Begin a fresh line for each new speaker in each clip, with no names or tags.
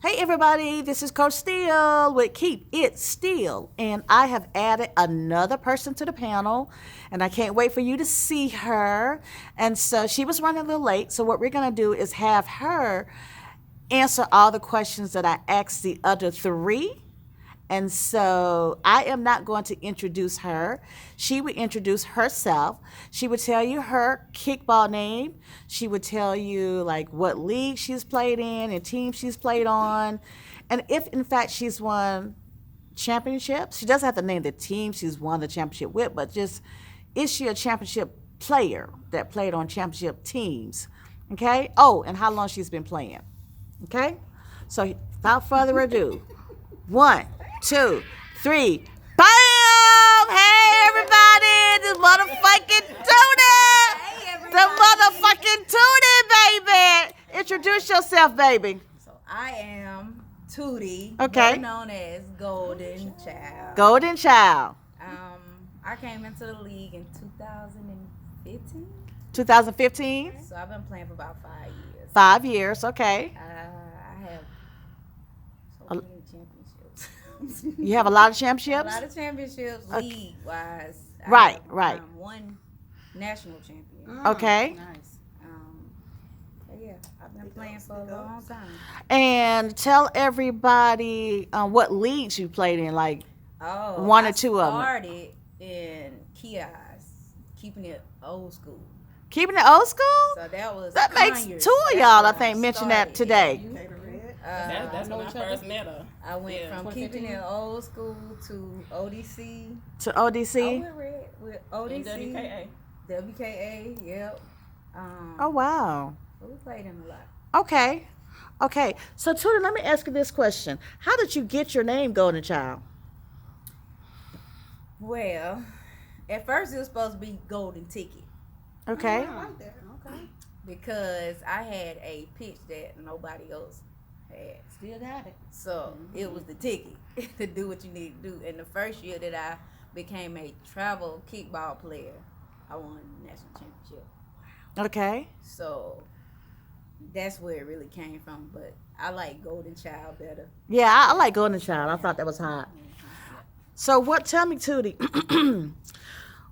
Hey everybody, this is Coach Steele with Keep It Steele, and I have added another person to the panel, and I can't wait for you to see her. And so she was running a little late, so what we're going to do is have her answer all the questions that I asked the other three. And so I am not going to introduce her. She would introduce herself. She would tell you her kickball name. She would tell you like what league she's played in and team she's played on. And if in fact she's won championships, she doesn't have to name the team she's won the championship with, but just is she a championship player that played on championship teams? Okay? Oh, and how long she's been playing. Okay? So without further ado, 1, 2, 3, bam! Hey everybody, this motherfucking Tootie! The motherfucking Tootie, baby! Introduce yourself, baby.
So I am Tootie,
okay,
known as Golden Child.
Golden Child.
I came into the league in 2015.
2015?
So I've been playing for about 5 years.
5 years, okay.
I have so many championships.
You have a lot of championships?
A lot of championships, okay. League-wise.
Right.
One national champion.
Okay.
Nice. Yeah, I've been playing for a long time.
And tell everybody what leagues you played in, like one or two of them.
I started in kiosks, keeping it old school.
Keeping it old school?
So
that makes two of y'all, I think, mention that today.
That's when I first met her.
I went from keeping it old school to ODC.
To ODC?
I went with ODC.
WKA.
WKA, yep.
Oh, wow.
We played him a lot.
Okay. So, Tootie, let me ask you this question. How did you get your name, Golden Child?
Well, at first it was supposed to be Golden Ticket.
Okay.
I like that. Okay. Because I had a pitch that nobody else had.
Still got it.
So it was the ticket to do what you need to do. And the first year that I became a travel kickball player, I won the national championship.
Wow. Okay.
So that's where it really came from. But I like Golden Child better.
Yeah, I like Golden Child. I thought that was hot. So tell me, Tootie,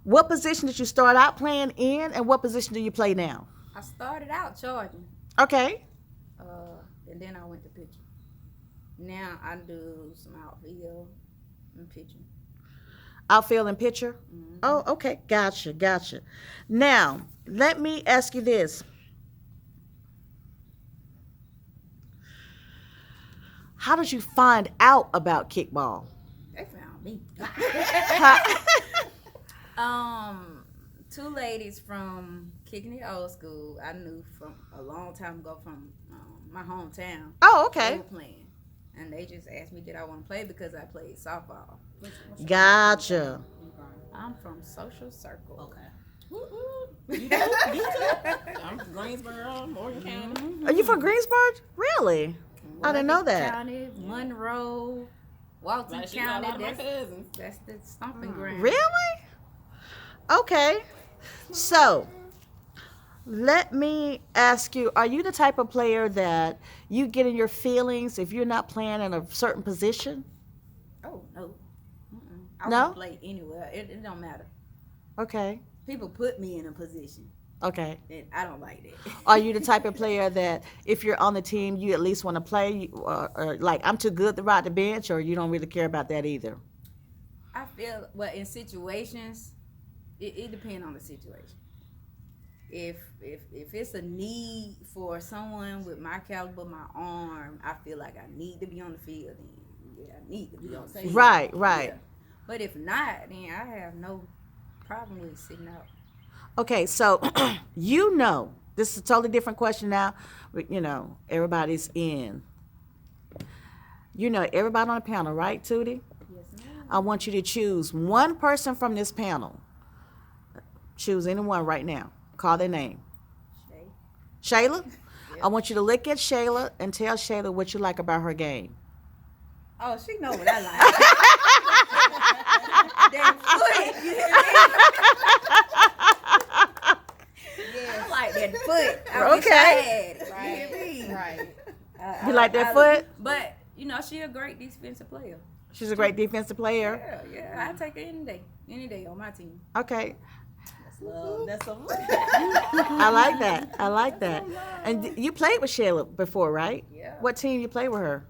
what position did you start out playing in, and what position do you play now?
I started out charging.
Okay.
And then I went to pitching. Now I do some outfield and pitching.
Outfield and pitcher? Mm-hmm. Oh, okay. Gotcha. Now, let me ask you this. How did you find out about kickball?
They found me. Two ladies from Kicking It Old School I knew from a long time ago from my hometown.
Oh, okay.
They were playing, and they just asked me did I want to play because I played softball.
Gotcha.
I'm from Social Circle.
Okay. You too? I'm from Greensboro, Morgan County.
Are you from Greensboro? Really? I didn't know that.
County, Monroe, Walton
Like
County.
That's
the stomping ground.
Really? Okay. So, let me ask you, are you the type of player that you get in your feelings if you're not playing in a certain position?
Oh, no. I
No?
won't play anywhere. It don't matter.
Okay.
People put me in a position,
Okay.
and I don't like that.
Are you the type of player that if you're on the team, you at least want to play, or like, I'm too good to ride the bench, or you don't really care about that either?
I feel, well, in situations, it depends on the situation. If it's a need for someone with my caliber, my arm, I feel like I need to be on the field. Then I need to be on the field.
Right.
Yeah. But if not, then I have no problem with sitting out.
Okay, so this is a totally different question now. Everybody's in. Everybody on the panel, right, Tootie?
Yes, ma'am.
I want you to choose one person from this panel. Choose anyone right now. Call their name. Shayla? Yep. I want you to look at Shayla and tell Shayla what you like about her game.
Oh, she know what I like. That foot, you hear me? Yeah, I like that foot. I wish I had it.
Right.
You like that foot?
But you know, she a great defensive player.
She's a great defensive player.
Yeah. I take her any day on my team.
Okay.
That's love. That's a
I like that. And you played with Shayla before, right?
Yeah.
What team you play with her?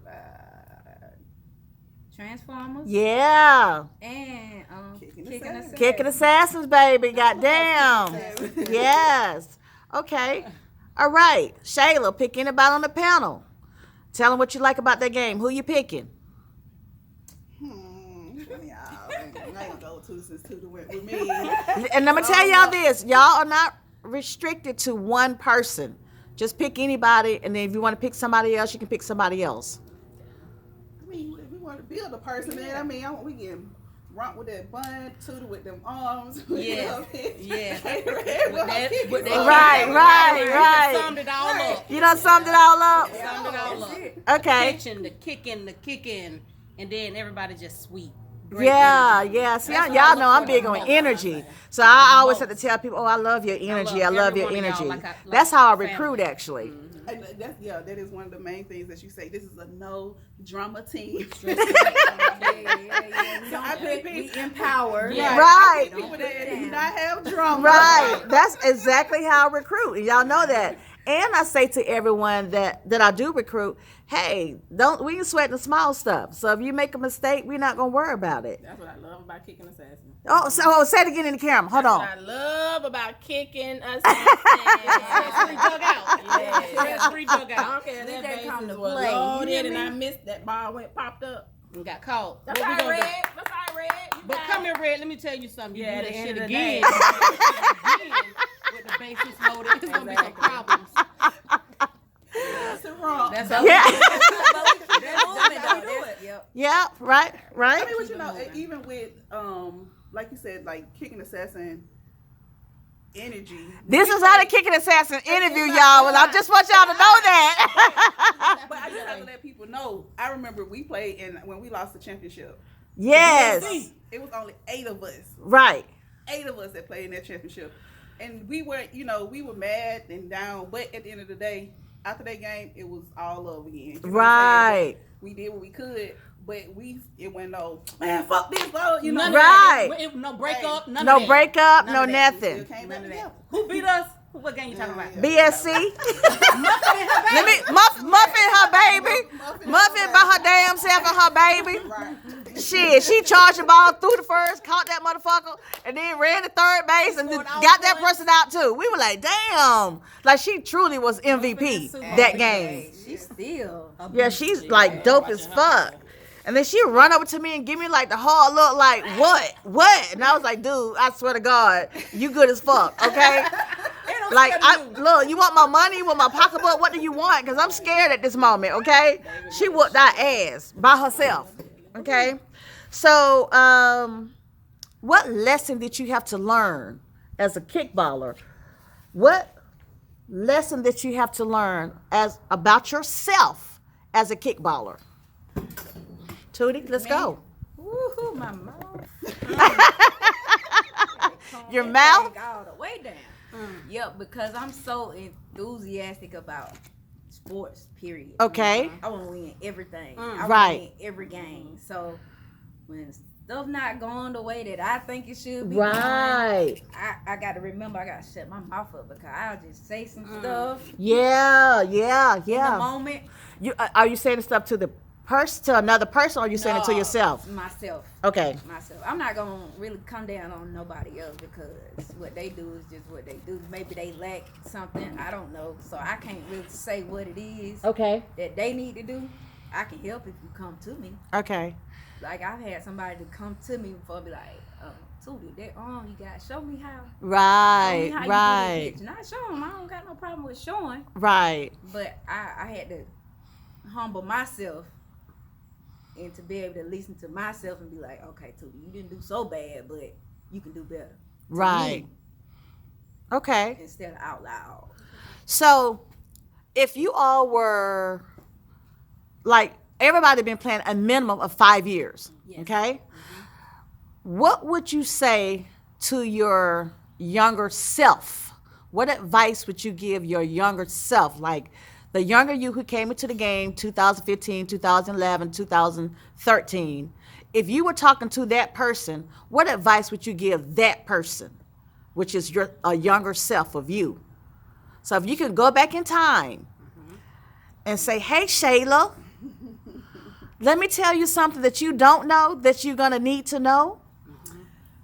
Transformers.
Yeah.
And
Kicking
Kicking Assassins, baby. Goddamn. Yes. Okay. All right. Shayla, pick anybody on the panel. Tell them what you like about that game. Who you picking?
I ain't go to since Tuda went with me.
And I'm going to tell y'all this. Y'all are not restricted to one person. Just pick anybody, and then if you want to pick somebody else, you can pick somebody else.
I mean, if we want to build a person, then I mean, we can romp with that bun, Tuda with them arms.
Yeah.
Right.
Summed it all up.
You done summed it all up?
Summed it all up.
Okay.
Pitching, the kicking, and then everybody just sweet.
Yeah. See,
That's what
y'all
I
know
look
I'm
for
big
the
on
most.
energy. So I always have to tell people, oh, I love your energy. I love
every
your
one of y'all
energy.
like I- like
That's how I
family.
recruit, actually.
And that is one of the main things that you say. This is a no drama team.
We empower.
Yeah.
Right.
People that do not have drama.
Right. That's exactly how I recruit. And y'all know that. And I say to everyone that I do recruit, hey, we can sweat the small stuff. So if you make a mistake, we're not going to worry about it.
That's what I love about kicking assassins.
Say it again in the camera. Hold on.
What I love about kicking assassins. Dug out. Yeah, three dug out. I don't care.
They
That
come
bases
to
was
play.
loaded and I missed that ball popped up and got caught. That's all right, Red. That's all right, Red. But come here, Red. Let me tell you something. You
Yeah,
do
at
that
the
shit
end of the
again.
day.
With the bases loaded, it's gonna be some problems.
That's wrong.
That's
Yeah.
Yep.
Yeah, right.
I mean, but you know, even with like you said, like kicking assassin energy.
This is not a kicking assassin interview, y'all. I just want y'all to know that.
But I just have to let people know. I remember we played when we lost the championship.
Yes.
It was only 8 of us.
Right.
8 of us that played in that championship. And we were mad and down. But at the end of the day, after that game, it was all love again. You know what I'm saying?
Right.
We did what we could. But it went no, man, fuck this, bro. You know,
None of
Right.
that. No breakup. None of
No
that.
breakup, no
None of that.
Still
nothing.
came back
None of
together.
that. Who beat us? What game you talking about?
BSC. Let me Muffin her baby. Muffin by her damn self and her baby.
Right.
Shit, she charged the ball through the first, caught that motherfucker, and then ran to third base and got that person out too. We were like, damn. Like she truly was MVP that game.
She's still.
Yeah, she's like dope as fuck. And then she run over to me and give me like the hard look, like, what? And I was like, dude, I swear to God, you good as fuck, okay? Like, look, you want my money, you want my pocketbook, what do you want? Because I'm scared at this moment, okay? She whooped our ass by herself, okay? So, what lesson did you have to learn as a kickballer? What lesson that you have to learn about yourself as a kickballer? Tootie, let's go.
Woohoo, my mouth.
Your mouth?
All the way down. Yep, because I'm so enthusiastic about sports, period.
Okay.
I want to win everything. I want
Right.
to win every game. So when stuff not going the way that I think it should be
Right.
going, I got to remember I got to shut my mouth up because I'll just say some stuff
Yeah.
in the moment.
Are you saying stuff to another person, or are you saying it to
No,
yourself?
Myself.
Okay.
Myself. I'm not gonna really come down on nobody else because what they do is just what they do. Maybe they lack something. I don't know. So I can't really say what it is
Okay.
that they need to do. I can help if you come to me.
Okay.
Like I've had somebody to come to me before, be like, Tootie, that arm you got, show me how.
Right.
Show me how
Right.
You do the pitch. Not show them. I don't got no problem with showing,
Right.
but I had to humble myself and to be able to listen to myself and be like, okay, Tootie, you didn't do so bad, but you can do better. To
Right.
me,
Okay.
instead of out loud.
So, if you all were like everybody been playing a minimum of 5 years,
Yes.
okay? What would you say to your younger self? What advice would you give your younger self, like the younger you who came into the game 2015, 2011, 2013, if you were talking to that person, what advice would you give that person, which is a younger self of you? So if you can go back in time and say, hey, Shayla, let me tell you something that you don't know that you're going to need to know,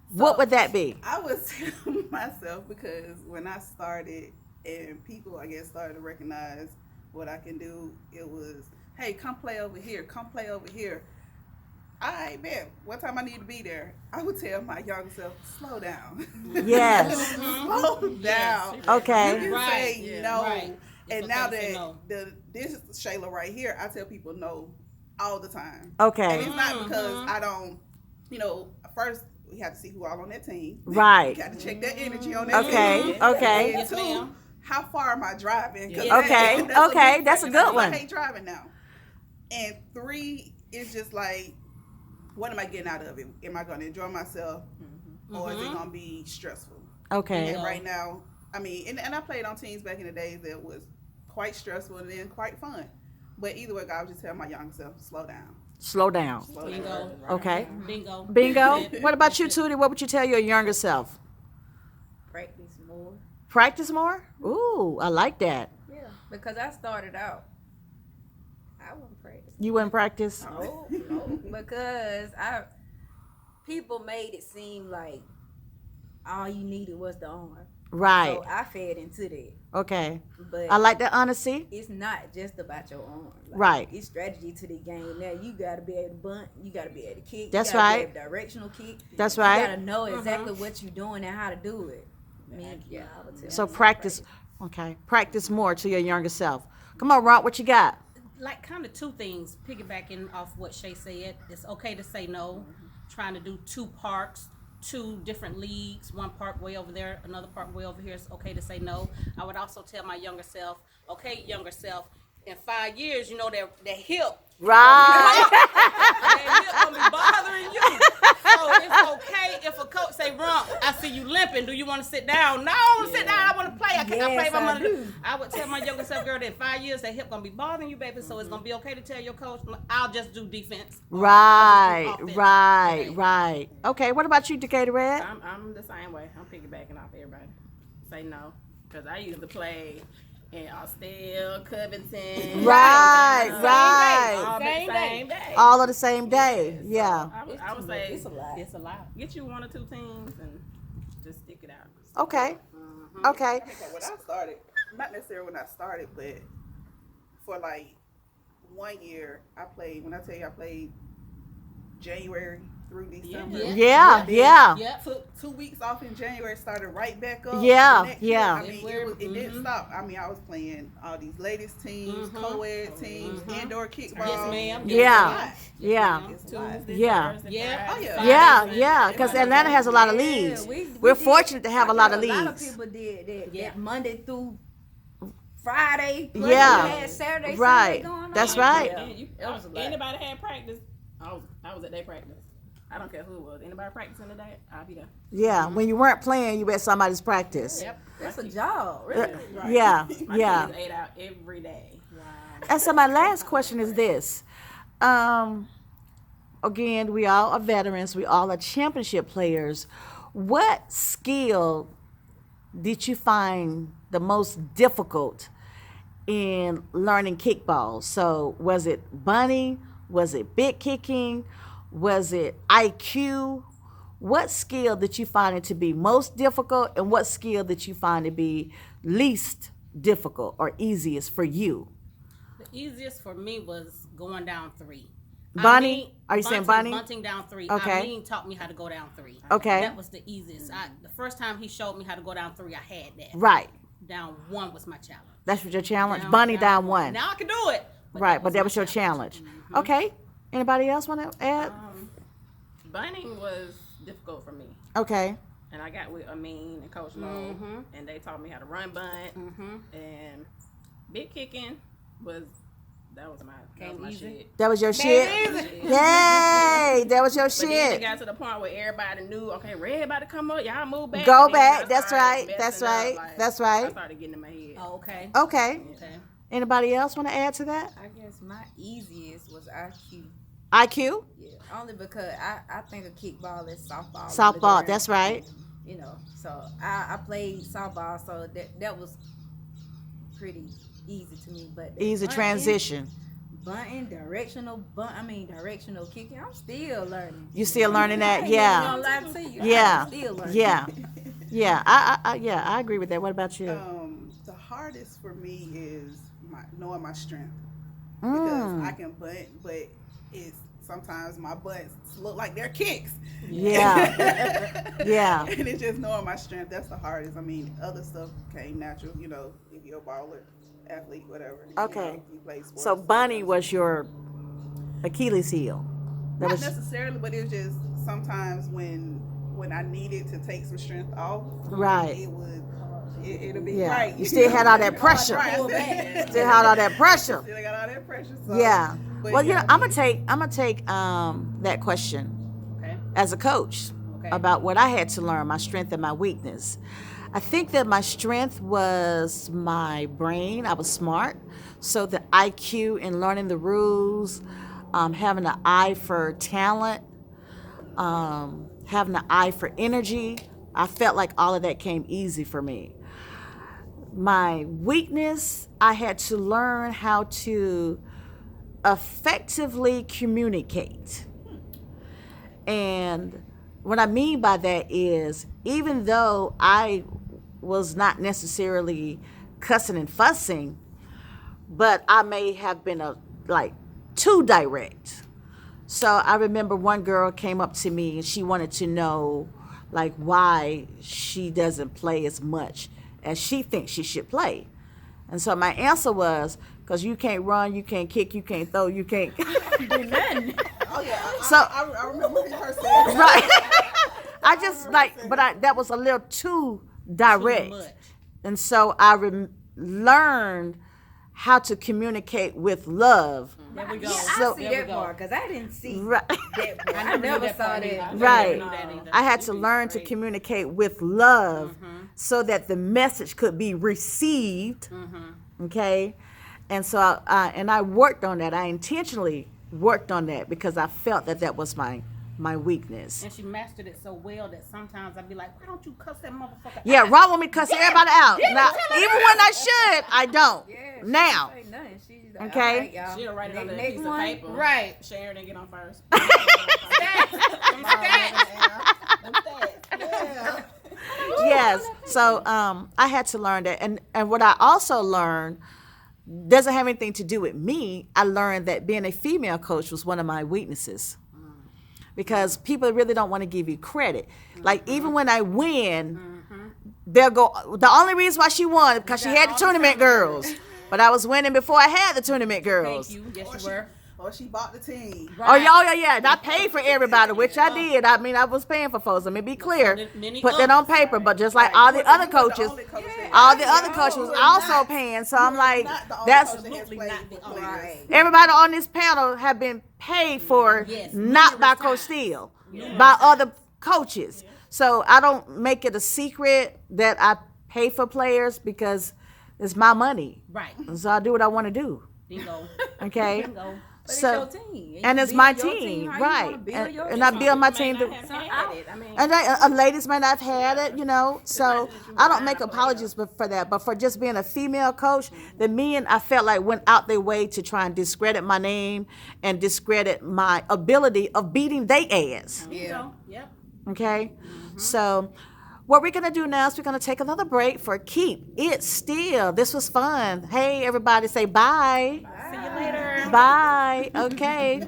what would that be?
I would tell myself, because when I started and people, I guess, started to recognize what I can do, it was, hey, come play over here, come play over here. All right, man, what time I need to be there? I would tell my younger self, slow down.
Yes.
Slow down.
Okay.
You can
Right.
say
Yeah.
no.
Right.
And
It's
now
okay to say
that
no.
this is Shayla right here, I tell people no all the time.
Okay.
And it's not because I don't, first we have to see who all on that team.
Right.
You got to check that energy on that
Okay,
team.
okay.
And
Yes,
two,
ma'am.
how far am I driving? 'Cause
Okay,
that's a
okay,
big
that's a
factor.
good one.
I hate driving now. And three is just like, what am I getting out of it? Am I going to enjoy myself, or is it going to be stressful?
Okay.
And right now, I mean, and I played on teams back in the days that was quite stressful and then quite fun. But either way, I would just tell my younger self, slow down.
Slow down.
Slow
Bingo.
down.
Okay.
Bingo.
Bingo. What about you, Tootie? What would you tell your younger self?
Practice more.
Practice more? Ooh, I like that.
Yeah, because I started out, I wasn't practicing.
You wouldn't practice?
No, because people made it seem like all you needed was the arm.
Right.
So I fed into that.
Okay.
But
I like that honesty.
it's not just about your arm. Like,
Right.
It's strategy to the game. Now you got to be able to bunt. You got to be able to kick.
That's
you gotta
right.
Be able to directional kick.
That's
You
right.
got to know exactly what you're doing and how to do it. I would tell
So
myself
practice. Okay. Practice more to your younger self. Come on, Ron, what you got?
Like kind of two things, piggybacking off what Shay said. It's okay to say no. Trying to do two parks, two different leagues, one park way over there, another park way over here. It's okay to say no. I would also tell my younger self, okay, younger self, in 5 years, that hip,
Right.
that hip gonna be bothering you. So it's okay if a coach say, Rump, I see you limping. Do you want to sit down? No, I want to sit down. I want to play. I can't play if I'm under. I would tell my younger self, girl, that in 5 years that hip gonna be bothering you, baby. So it's gonna be okay to tell your coach, I'll just do defense.
Right.
offense.
Right.
Okay.
Right. Okay. What about you, Decatur Red?
I'm the same way. I'm piggybacking off everybody. Say no, because I used to play in STEELE, Covington.
Right,
Same
right.
Day, all the same day.
All on the same day. Yeah.
I would say
It's a lot.
It's a lot. Get you one or two teams and just stick it out.
Okay. Okay.
When I started, not necessarily when I started, but for like 1 year, I played, when I tell you I played January through December.
Yeah. Yeah.
Yep.
Took 2 weeks off in January, started right back up.
Yeah,
the next
yeah.
year. I mean, it didn't stop. I mean, I was playing all these ladies teams, co-ed teams, indoor kickball.
Yes, ma'am.
Yeah. Yeah.
It's a lot.
Yeah.
Yeah.
Oh, yeah.
Yeah, yeah, because Atlanta has a lot of leagues. We're fortunate to have a lot of
A lot of
leagues.
people did that.
Yeah.
That Monday through Friday. Plus
Yeah.
you had Saturday,
Right.
Sunday going on.
That's right.
That was a lot.
Anybody had practice? I was at their practice. I don't care who it was. Anybody practicing today? I'll be there.
Yeah, when you weren't playing, you at somebody's practice.
Yep.
That's a job, really.
Yeah,
My
yeah.
kids ate out every day. Wow.
And so my last question is this. Again, we all are veterans. We all are championship players. What skill did you find the most difficult in learning kickball? So was it bunting? Was it big kicking? Was it IQ? What skill did you find it to be most difficult, and what skill did you find to be least difficult or easiest for you?
The easiest for me was going down three.
Bunting? Are you saying bunting?
Bunting down three.
Okay.
Eileen taught me how to go down three.
Okay.
That was the easiest. The first time he showed me how to go down three, I had that.
Right.
Down one was my challenge.
That's what your challenge. Bunting down one.
Now I can do it.
Right, but that
my
was your challenge. Okay. Anybody else want to add?
Bunting was difficult for me.
Okay.
And I got with Amin and Coach Lowe, and they taught me how to run bunt. And big kicking was my
easy.
shit.
That was your shit? Yay! That was your
But then it
shit.
got to the point where everybody knew, okay, Red about to come up, y'all move back.
Go
And then
back.
I
That's
started
right.
messing
That's
up,
right.
like,
That's
I
right.
started getting in my head.
Oh, okay.
Okay.
Okay.
Anybody else want to add to that?
I guess my easiest was IQ.
IQ?
Yeah, only because I think a kickball is softball.
Softball, that's right.
You know, so I played softball, so that was pretty easy to me. But
Easy transition.
Bunting, directional kicking, I'm still learning.
You still learning that?
I
Yeah.
ain't gonna lie to you.
Yeah.
I'm still learning.
Yeah. Yeah. I agree with that. What about you?
The hardest for me is knowing my strength, because I can bunt, but it's sometimes my bunts look like they're kicks.
Yeah. Yeah.
And it's just knowing my strength. That's the hardest. I mean, other stuff came natural. You know, if you're a baller, athlete, whatever.
Okay.
You know, you play sports.
So bunny was your Achilles heel. That
Not
was
necessarily, but it's just sometimes when I needed to take some strength off,
right.
It'll be
Yeah.
right.
You still had all that pressure.
Right.
Still had all that pressure.
Still got all that pressure. So,
Yeah.
but
Well,
yeah,
I'm gonna take that question
Okay.
as a coach
Okay.
about what I had to learn, my strength and my weakness. I think that my strength was my brain. I was smart, so the IQ and learning the rules, having an eye for talent, having an eye for energy. I felt like all of that came easy for me. My weakness, I had to learn how to effectively communicate. And what I mean by that is, even though I was not necessarily cussing and fussing, but I may have been too direct. So I remember one girl came up to me and she wanted to know why she doesn't play as much as she thinks she should play. And so my answer was, because you can't run, you can't kick, you can't throw, you can't do nothing.
Oh yeah.
So
I remember her saying
right. I just that was a little too direct.
Too much.
And so I learned how to communicate with love.
There we go.
Yeah,
So-
I see
There we
that
go.
part because I didn't see
Right.
that part. I
never knew
never
that
saw
part either.
that.
Right.
Never knew that either.
I had to
You'd be
learn to
great.
communicate with love so that the message could be received. Okay. And so I worked on that. I intentionally worked on that because I felt that was my weakness.
And she mastered it so well that sometimes I'd be like, why don't you cuss that motherfucker
Yeah,
out?
Rob want me to cuss everybody out. Now, even when I should, I don't.
Yeah, she
Now.
didn't say nothing. She's like,
Okay.
all right, y'all.
She'll write it on a
Next
piece of
one.
paper.
Right.
Sharon didn't get on first.
Yes. So I had to learn that. And what I also learned doesn't have anything to do with me. I learned that being a female coach was one of my weaknesses. Because people really don't want to give you credit. Like, even when I win, they'll go, the only reason why she won is because she had the tournament girls. But I was winning before I had the tournament girls.
Thank you. Yes, you were.
or she bought the team.
Oh, yeah. And I paid for everybody, which I did. I mean, I was paying for folks. Let me be clear. Put that on paper. But just like all the other coaches, all the other coaches was also paying. So I'm like, that's
Absolutely not the only
Right.
everybody on this panel have been paid for,
Yes,
not by
numerous
Coach
times.
Steele, by other coaches. So I don't make it a secret that I pay for players because it's my money.
Right.
And so I do what I want to do.
Bingo.
Okay.
Bingo.
But
So-
it's your team.
And
you
it's
build
my
your
team,
how you wanna
right?
build your
And I build my team.
May not have
So
had
out.
it.
I mean,
And ladies may not have had it, you know. So I don't make apologies for that. But for just being a female coach, the men I felt like went out their way to try and discredit my name and discredit my ability of beating they ass.
yeah.
Yep.
Okay? So what we're going to do now is we're going to take another break for Keep It Still. This was fun. Hey, everybody, say bye.
See you later.
Bye. Okay.